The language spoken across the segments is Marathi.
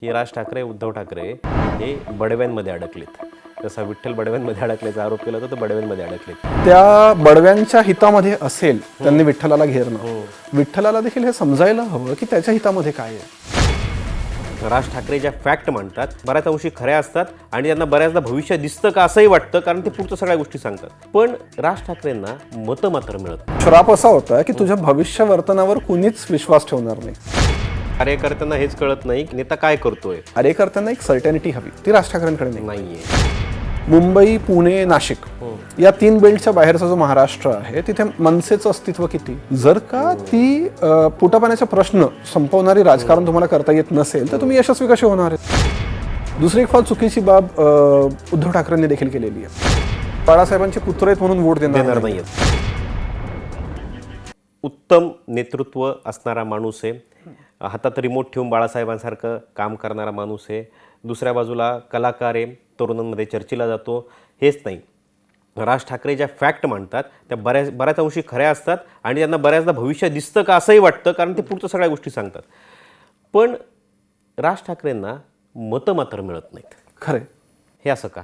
की राज ठाकरे उद्धव ठाकरे हे बडव्यांमध्ये अडकलेत. जसा विठ्ठल बडव्यांमध्ये अडकल्याचा आरोप केला होता, तर बडव्यांमध्ये अडकलेत. त्या बडव्यांच्या हितामध्ये असेल त्यांनी विठ्ठलाला घेरणं. विठ्ठलाला देखील हे समजायला हवं की त्याच्या हितामध्ये काय आहे. राज ठाकरे ज्या फॅक्ट मांडतात बऱ्याच अंशी खऱ्या असतात आणि त्यांना बऱ्याचदा भविष्य दिसतं का असंही वाटतं, कारण ते पुढचं सगळ्या गोष्टी सांगतात. पण राज ठाकरेंना मतं मात्र मिळत. श्राप असा होता की तुझ्या भविष्य वर्तनावर कुणीच विश्वास ठेवणार नाही. कार्यकर्त्यांना हेच कळत नाही की नेता काय करतोय. कार्यकर्त्यांना एक सर्टॅनिटी हवी, ती राज ठाकरेंकडे नाही. नाहीये. मुंबई, पुणे, नाशिक या 3 बेल्टच्या बाहेरचा जो महाराष्ट्र आहे तिथे मनसेचं अस्तित्व किती. जर का ती पोटापाण्याचा प्रश्न संपवणारी राजकारण तुम्हाला करता येत नसेल तर तुम्ही यशस्वी कसे होणार आहेत. दुसरी एक फार चुकीची बाब उद्धव ठाकरेंनी देखील केलेली आहे. बाळासाहेबांचे पुत्र आहेत म्हणून वोट देणार नाहीयेत. उत्तम नेतृत्व असणारा माणूस आहे, हातात रिमोट ठेवून बाळासाहेबांसारखं काम करणारा माणूस आहे. दुसऱ्या बाजूला कलाकार आहे, तरुणांमध्ये चर्चेला जातो. हेच नाही, राज ठाकरे ज्या फॅक्ट मांडतात त्या बऱ्याच अंशी खऱ्या असतात आणि त्यांना बऱ्याचदा भविष्य दिसतं का असंही वाटतं, कारण ते पुढचं सगळ्या गोष्टी सांगतात. पण राज ठाकरेंना मतं मात्र मिळत नाहीत. खरे हे असं का.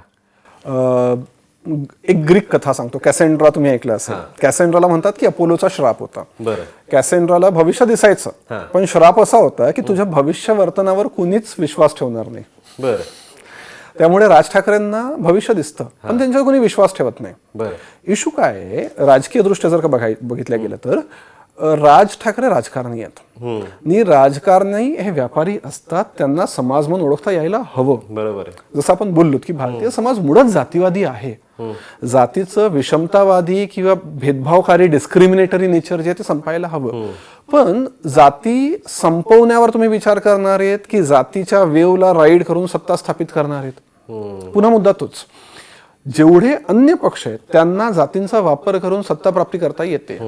एक ग्रीक कथा सांगतो, कॅसेंड्रा. तुम्ही ऐकलं असेल. कॅसेंड्राला म्हणतात की अपोलोचा श्राप होता. बरं. कॅसेंड्राला भविष्य दिसायचं, पण श्राप असा होता की तुझ्या भविष्य वर्तनावर कुणीच विश्वास ठेवणार नाही. बरं. त्यामुळे राज ठाकरेंना भविष्य दिसतं पण त्यांच्यावर कोणी विश्वास ठेवत नाही. बरं. इशू काय आहे, राजकीय दृष्ट्या जर का बघितलं गेलं तर राज ठाकरे राजकारणी आहेत. आणि राजकारणी हे व्यापारी असतात, त्यांना समाज म्हणून ओळखता यायला हवं. बरोबर. जसं आपण बोललो की भारतीय समाज मुळात जातीवादी आहे. जातीचं विषमतावादी किंवा भेदभावकारी डिस्क्रिमिनेटरी नेचर जे ते संपायला हवं. पण जाती संपवण्यावर तुम्ही विचार करणार आहेत की जातीच्या वेवला राईड करून सत्ता स्थापित करणार आहेत. पुन्हा मुद्दा तोच, जेवढे अन्य पक्ष आहेत त्यांना जातींचा वापर करून सत्ता प्राप्ती करता येते.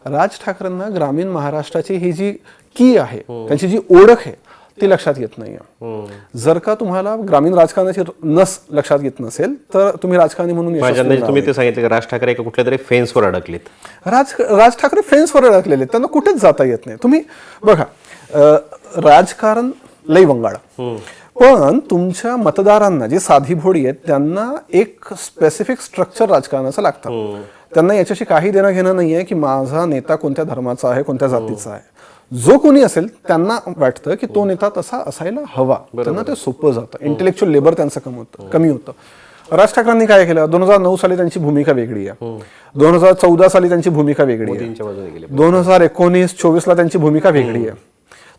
राज ठाकरेंना ग्रामीण महाराष्ट्राची ही जी की आहे, त्यांची जी ओळख आहे ती लक्षात येत नाहीये. जर का तुम्हाला ग्रामीण राजकारणाची नस लक्षात येत नसेल तर तुम्ही राजकारणी म्हणून तुम्ही ते सांगितलं की राज ठाकरे एका कुठल्या तरी फेन्सवर अडकलेत. राज ठाकरे फेन्सवर अडकलेले, त्यांना कुठेच जाता येत नाही. तुम्ही बघा, राजकारण लई वंगाळ, पण तुमच्या मतदारांना जी साधी भोळी आहेत त्यांना एक स्पेसिफिक स्ट्रक्चर राजकारणाचं लागतं. त्यांना याच्याशी काही देणं घेणं नाहीये की माझा नेता कोणत्या धर्माचा आहे, कोणत्या जातीचा आहे. जो कोणी असेल त्यांना वाटतं की तो नेता तसा असायला हवा. त्यांना ते सोपं जातं. इंटेलेक्च्युअल लेबर त्यांचं कमी होतं. राज ठाकरेंनी काय केलं, 2009 साली त्यांची भूमिका वेगळी आहे, 2014 साली त्यांची भूमिका वेगळी आहे, 2019-24 त्यांची भूमिका वेगळी आहे.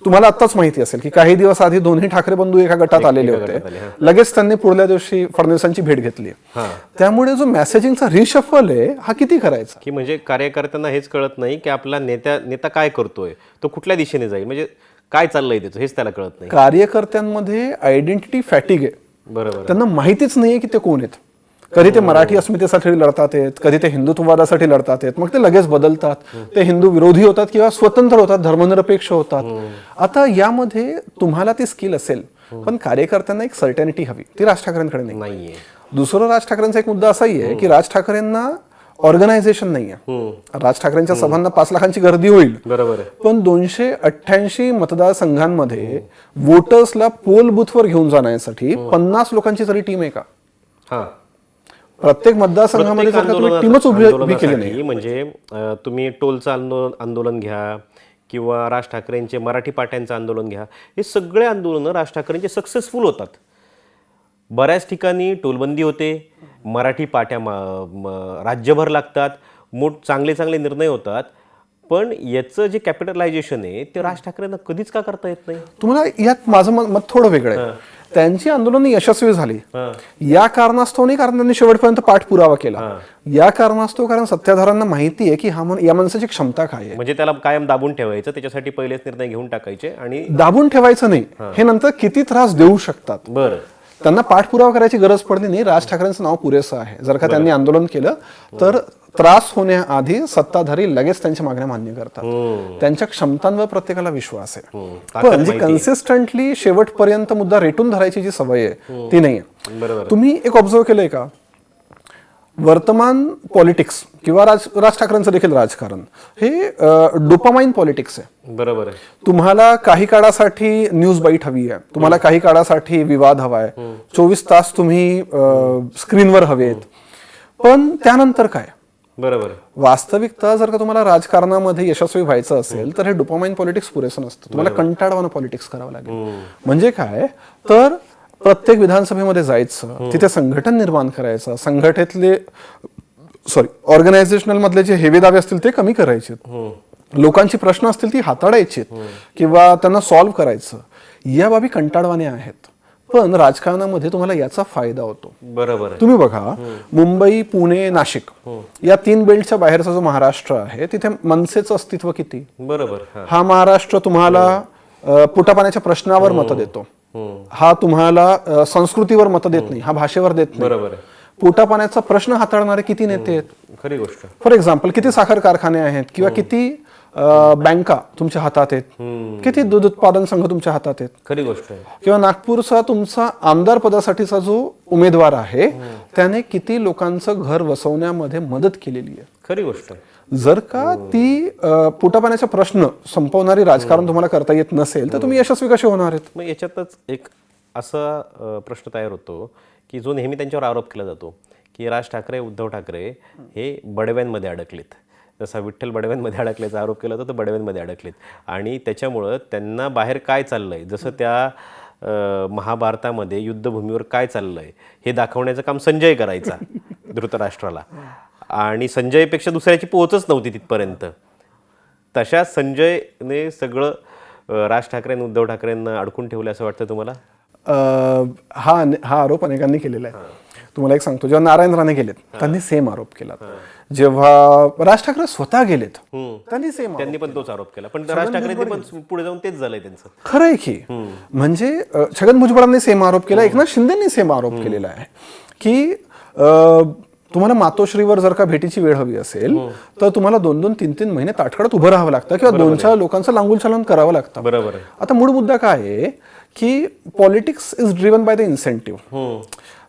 तुम्हाला आत्ताच माहिती असेल की काही दिवस आधी दोन्ही ठाकरे बंधू एका गटात आलेले होते. लगेच त्यांनी पुढल्या दिवशी फडणवीसांची भेट घेतली. त्यामुळे जो मेसेजिंगचा रिशफल आहे हा किती करायचा, की म्हणजे कार्यकर्त्यांना हेच कळत नाही की आपला नेता काय करतोय, तो कुठल्या दिशेने जाईल, म्हणजे काय चाललंय त्याचं हेच त्याला कळत नाही. कार्यकर्त्यांमध्ये आयडेंटिटी फॅटिग आहे. बरोबर. त्यांना माहितीच नाहीये की ते कोण आहेत. कधी ते मराठी अस्मितेसाठी लढतात आहेत, कधी ते हिंदुत्ववादासाठी लढतात आहेत, मग ते लगेच बदलतात. ते हिंदू विरोधी होतात किंवा स्वतंत्र होतात, धर्मनिरपेक्ष होतात. आता यामध्ये तुम्हाला ती स्किल असेल पण कार्यकर्त्यांना एक सर्टॅनिटी हवी, ती राज ठाकरेंकडे नाहीये. दुसरं राज ठाकरेंचा एक मुद्दा असाही आहे की राज ठाकरेंना ऑर्गनायझेशन नाहीये. राज ठाकरेंच्या सभांना 5 लाखांची गर्दी होईल, बरोबर, पण 288 मतदारसंघांमध्ये वोटर्सला पोल बूथवर घेऊन जाण्यासाठी 50 लोकांची तरी टीम आहे का. प्रत्येक मतदारसंघामध्ये टीमच उभी केली नाही. म्हणजे तुम्ही टोलचं आंदोलन घ्या किंवा राज ठाकरेंचे मराठी पाट्यांचं आंदोलन घ्या, हे सगळे आंदोलनं राज ठाकरेंचे सक्सेसफुल होतात. बऱ्याच ठिकाणी टोलबंदी होते, मराठी पाट्या राज्यभर लागतात, चांगले निर्णय होतात. पण याचं जे कॅपिटलायझेशन आहे ते राज ठाकरेंना कधीच का करता येत नाही. तुम्हाला यात माझं मत थोडं वेगळं आहे. त्यांची आंदोलन यशस्वी झाली या कारणास्तव नाही, कारण त्यांनी शेवटपर्यंत पाठपुरावा केला. या कारणास्तव कारण सत्ताधाऱ्यांना माहिती आहे की या माणसाची क्षमता काय आहे. म्हणजे त्याला कायम दाबून ठेवायचं, त्याच्यासाठी पहिलेच निर्णय घेऊन टाकायचे. आणि दाबून ठेवायचं नाही, हे नंतर किती त्रास देऊ शकतात. बरं. त्यांना पाठपुरावा करायची गरज पडली नाही. राज ठाकरेंचं नाव पुरेसं आहे. जर का त्यांनी आंदोलन केलं तर त्रास होण्याआधी सत्ताधारी लगेच त्यांच्या मागण्या मान्य करतात. त्यांच्या क्षमतांवर प्रत्येकाला विश्वास आहे. पण जी कन्सिस्टंटली शेवटपर्यंत मुद्दा रेटून धरायची जी सवय आहे ती नाहीये. तुम्ही एक ऑब्झर्व केलंय का, वर्तमान पॉलिटिक्स किंवा राज ठाकरेंचं देखील राजकारण हे डोपामाइन पॉलिटिक्स आहे. बरोबर आहे. तुम्हाला काही काळासाठी न्यूज बाईट हवी आहे, तुम्हाला काही काळासाठी विवाद हवाय, 24 तास तुम्ही स्क्रीनवर हवेत, पण त्यानंतर काय? बरोबर आहे. वास्तविकता जर का तुम्हाला राजकारणामध्ये यशस्वी व्हायचं असेल तर हे डोपामाइन पॉलिटिक्स पुरेसं नसतं. तुम्हाला कंटाळवाणं पॉलिटिक्स करावं लागेल. म्हणजे काय तर प्रत्येक विधानसभेमध्ये जायचं, तिथे संघटन निर्माण करायचं, संघटनेतले ऑर्गनायझेशनल मधले जे हेवे दावे असतील ते कमी करायचे, लोकांची प्रश्न असतील ती हाताळायची किंवा त्यांना सॉल्व्ह करायचं. या बाबी कंटाळवाण्या आहेत, पण राजकारणामध्ये तुम्हाला याचा फायदा होतो. बरोबर आहे. तुम्ही बघा, मुंबई, पुणे, नाशिक या 3 बेल्टच्या बाहेरचा जो महाराष्ट्र आहे तिथे मनसेचं अस्तित्व किती? बरोबर. हा महाराष्ट्र तुम्हाला पोटापाण्याच्या प्रश्नावर मतं देतो, हा तुम्हाला संस्कृतीवर मतं देत नाही, हा भाषेवर देत नाही. बरोबर आहे. पोटापाण्याचा प्रश्न हाताळणारे किती नेते आहेत? खरी गोष्ट. फॉर एक्झाम्पल, किती साखर कारखाने आहेत किंवा किती बँका तुमच्या हातात आहेत, किती दूध उत्पादन संघ तुमच्या हातात आहेत? खरी गोष्ट आहे. किंवा नागपूरचा तुमचा आमदार पदासाठीचा जो उमेदवार आहे त्याने किती लोकांचं घर वसवण्यामध्ये मदत केलेली आहे? खरी गोष्ट आहे. जर का ती पोटापाण्याचा प्रश्न संपवणारी राजकारण तुम्हाला करता येत नसेल तर तुम्ही यशस्वी कसे होणार आहेत? मग याच्यातच एक असा प्रश्न तयार होतो की जो नेहमी त्यांच्यावर आरोप केला जातो की राज ठाकरे, उद्धव ठाकरे हे बडव्यांमध्ये अडकलेत. जसा विठ्ठल बडव्यांमध्ये अडकल्याचा आरोप केला होता, तर बडव्यांमध्ये अडकलेत आणि त्याच्यामुळं त्यांना बाहेर काय चाललंय, जसं त्या महाभारतामध्ये युद्धभूमीवर काय चाललंय हे दाखवण्याचं काम संजय करायचा धृतराष्ट्राला, आणि संजयपेक्षा दुसऱ्याची पोहोचच नव्हती तिथपर्यंत. तशा संजयने सगळं राज ठाकरे आणि उद्धव ठाकरेंना अडकून ठेवलं असं वाटतं तुम्हाला? हा आरोप अनेकांनी केलेला आहे. तुम्हाला एक सांगतो, जेव्हा नारायण राणे गेलेत त्यांनी सेम आरोप केला, जेव्हा राज ठाकरे स्वतः गेलेत त्यांनी पण तोच आरोप केला, पण राज ठाकरे पण पुढे जाऊन तेच झालंय त्यांचं. खरंय की, म्हणजे छगन भुजबळांनी सेम आरोप केला, एकनाथ शिंदेनी सेम आरोप केलेला आहे की तुम्हाला मातोश्रीवर जर का भेटीची वेळ हवी असेल तर तुम्हाला 2-2, 3-3 महिने ताटकळत उभं राहावं लागतं किंवा 2-4 लोकांचं लांगुल चालन करावं लागतं. बरोबर. आता मूळ मुद्दा काय आहे की politics is driven by the incentive.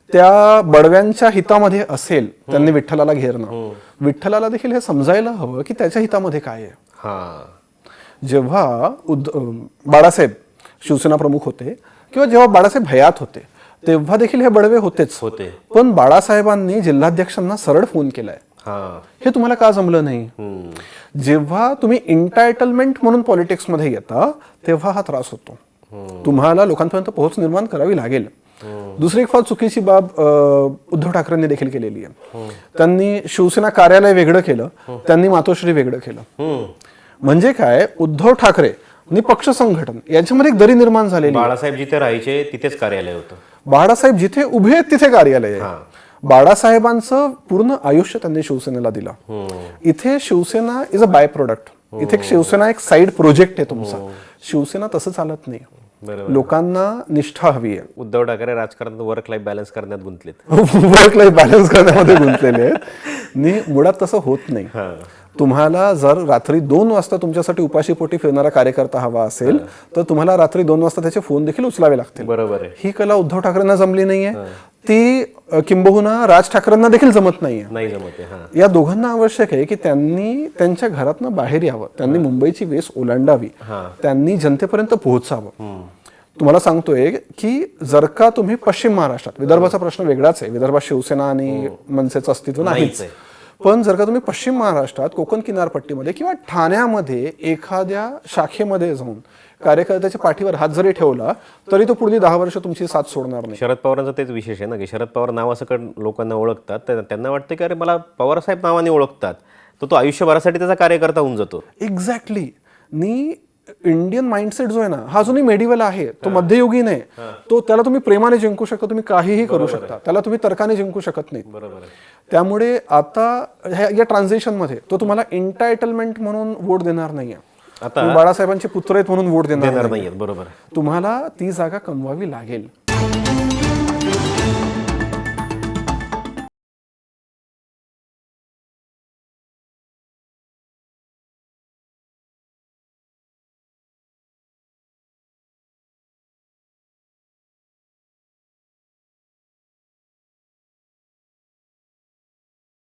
त्या बडव्यांच्या हितामध्ये असेल त्यांनी विठ्ठलाला घेरणं, विठ्ठलाला देखील हे समजायला हवं की त्याच्या हितामध्ये काय आहे. जेव्हा बाळासाहेब शिवसेना प्रमुख होते किंवा जेव्हा बाळासाहेब हयात होते तेव्हा देखील हे बडवे होतेच होते, पण बाळासाहेबांनी जिल्हाध्यक्षांना सरळ फोन केलाय. हे तुम्हाला का जमलं नाही? जेव्हा तुम्ही इंटायटलमेंट म्हणून पॉलिटिक्स मध्ये येता तेव्हा हा त्रास होतो. तुम्हाला लोकांपर्यंत पोहोच निर्माण करावी लागेल. दुसरी एक फार चुकीची बाब उद्धव ठाकरेंनी देखील केलेली आहे. त्यांनी शिवसेना कार्यालय वेगळं केलं, त्यांनी मातोश्री वेगळं केलं. म्हणजे काय, उद्धव ठाकरे आणि पक्ष संघटन याच्यामध्ये एक दरी निर्माण झालेली. बाळासाहेब जिथे राहायचे तिथेच कार्यालय होतं, बाळासाहेब जिथे उभे आहेत तिथे कार्यालय आहे. बाळासाहेबांचं पूर्ण आयुष्य त्यांनी शिवसेनेला दिलं. इथे Shiv Sena is a by product, इथे शिवसेना एक साइड प्रोजेक्ट आहे तुमचा. शिवसेना तसं चालत नाही. लोकांना निष्ठा हवी आहे. उद्धव ठाकरे राजकारणात वर्क लाईफ बॅलन्स करण्यात गुंतलेत, वर्क लाईफ बॅलन्स करण्यामध्ये गुंतलेले आहेत. मुळात तसं होत नाही. तुम्हाला जर रात्री 2 वाजता तुमच्यासाठी उपाशीपोटी फिरणारा कार्यकर्ता हवा असेल तर तुम्हाला रात्री 2 वाजता त्याचे फोन देखील उचलावे लागतील. बरोबर आहे. ही कला उद्धव ठाकरेंना जमली नाहीये, ती किंबहुना राज ठाकरेंना देखील जमत नाहीये. नाही जमत. या दोघांना आवश्यक आहे की त्यांनी त्यांच्या घरातनं बाहेर यावं, त्यांनी मुंबईची वेस ओलांडावी, त्यांनी जनतेपर्यंत पोहोचावं. तुम्हाला सांगतोय की जर का तुम्ही पश्चिम महाराष्ट्रात, विदर्भाचा प्रश्न वेगळाच आहे, विदर्भात शिवसेना आणि मनसेचं अस्तित्व नाहीच, पण जर का तुम्ही पश्चिम महाराष्ट्रात कोकण किनारपट्टीमध्ये किंवा ठाण्यामध्ये एखाद्या शाखेमध्ये जाऊन कार्यकर्त्याच्या पाठीवर हात जरी ठेवला तरी तो पुढली 10 वर्ष तुमची साथ सोडणार नाही. शरद पवारांचं तेच विशेष आहे ना की शरद पवार नावासकट लोकांना ओळखतात, त्यांना वाटतं की अरे मला पवारसाहेब नावाने ओळखतात, तर तो आयुष्यभरासाठी त्याचा कार्यकर्ता होऊन जातो. एक्झॅक्टली. इंडियन माइंडसेट जो आहे ना हा अजूनही मेडिवल आहे, तो मध्ययुगीन आहे. तो त्याला तुम्ही प्रेमाने जिंकू शकता, तुम्ही काहीही करू शकता, त्याला तुम्ही तर्काने जिंकू शकत नाही. त्यामुळे आता या ट्रान्झिशन मध्ये तो तुम्हाला एंटायटलमेंट म्हणून वोट देणार नाहीये, आता बाळासाहेबांचे पुत्र आहेत म्हणून वोट देणार नाहीये. बरोबर. तुम्हाला ती जागा कमवावी लागेल.